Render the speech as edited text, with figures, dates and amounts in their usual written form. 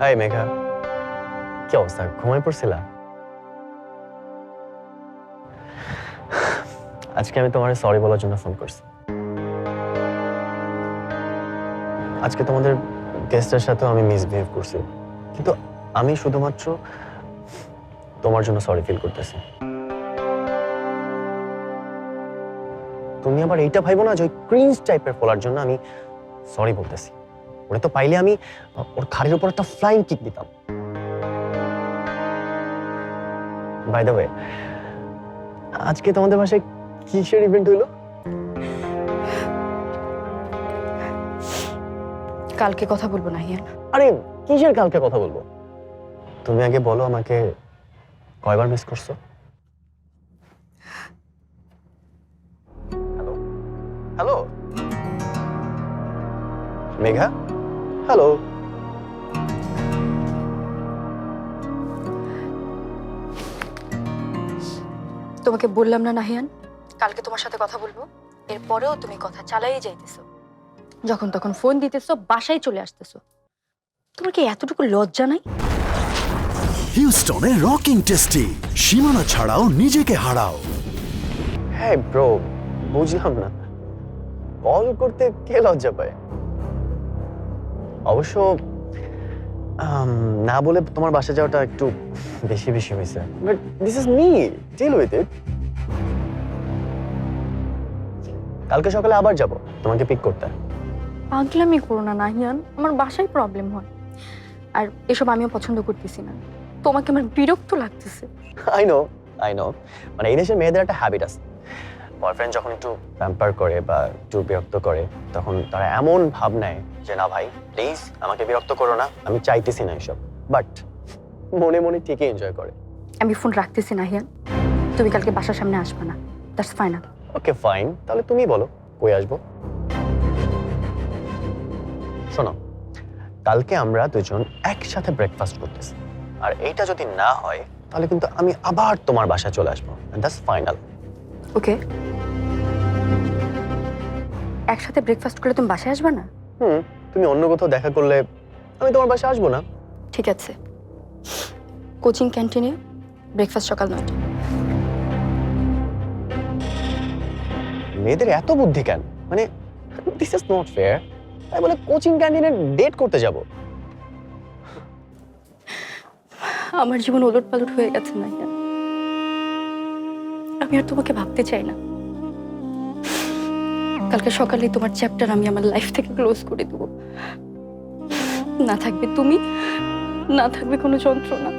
High Megha, কি অবস্থা? ঘুমাই পড়ছিলা? আজকে আমি তোমার সরি বলার জন্য ফোন করছি। আজকে তোমাদের গেস্টের সাথেও আমি মিসবিহেভ করছি, কিন্তু আমি শুধুমাত্র তোমার জন্য সরি ফিল করতেছি। তুমি আবার এইটা ভাইবো না যে ওই ক্রিঞ্জ টাইপের ফলার জন্য আমি সরি বলতেছি। ওরে তো পাইলে আমি ওর ঘাড়ের উপর একটা ফ্লাইং কিক দিতাম। বাই দ্য ওয়ে, আজকে তোমাদের বাসায় কিসের ইভেন্ট হইলো? কালকে কথা বলবো না হিয়ান। আরে কিসের কালকে কথা বলবো? তুমি আগে বলো আমাকে কয়বার মিস করছো? Hello hello Megha, hello. তোমাকে বললাম না নাহিয়ান, কালকে তোমার সাথে কথা বলবো। এরপরেও তুমি কথা চালাই যাইতেছো, যখন তখন ফোন দিতেছো, বাসায় চলে আসতেছো। তোমার কি এতটুকু লজ্জা নাই? হিউস্টনে রকিং টেস্টি, সীমানা ছাড়াও নিজেকে হারাও। হ্যাঁ ব্রো, বুঝলাম না কল করতে কে লজ্জা পায়। অবশ্য না বলে তোমার বাসা যাওয়াটা একটু বেশি বেশি হয়েছে, but this is me, deal with it. কালকে সকালে আবার যাব তোমাকে পিক করতে। পাগলামি করো না নাহিয়ান, আমার বাসায় প্রবলেম হয়, আর এসব আমিও পছন্দ করতেছি না। তোমাকে আমার বিরক্ত লাগতেছে। আই নো, মানে এই দেশের মেয়েদের একটা হ্যাবিট আছে, বয়ফ্রেন্ড যখন একটু প্যাম্পার করে বা একটু বিরক্ত করে, তখন তারা এমন ভাব নেয় যে না ভাই প্লিজ আমাকে বিরক্ত করো না, আমি চাইতেছি না এসব, বাট মনে মনে ঠিকই এনজয় করে। আমি ফোন রাখতেছি নাহিয়ান, তুমি কালকে বাসার সামনে আসবে না, দ্যাটস ফাইনাল। ওকে ফাইন, তাহলে তুমি বলো কই আসবো। শোনো, কালকে আমরা দুজন একসাথে ব্রেকফাস্ট করতেছি, আর এইটা যদি না হয় তাহলে কিন্তু আমি আবার তোমার বাসায় চলে আসবো, দ্যাটস ফাইনাল। ওকে, একসাথে ব্রেকফাস্ট করলে তুমি বাসায় আসবে না? তুমি অন্য কোথাও দেখা করলে আমি তোমার বাসায় আসবো না। ঠিক আছে, কোচিং ক্যান্টিনে ব্রেকফাস্ট সকাল 9টা। মেয়েদের এত বুদ্ধি কেন? মানে দিস ইজ নট ফেয়ার। তাই বলে কোচিং ক্যান্টিনে ডেট করতে যাব? আমার জীবন ওলটপালট হয়ে গেছে না, আমি আর তোমাকে ভাবতে চাই না। কালকে সকালে তোমার চ্যাপ্টার আমি আমার লাইফ থেকে ক্লোজ করে দেবো। না থাকবে তুমি, না থাকবে কোনো যন্ত্রণা।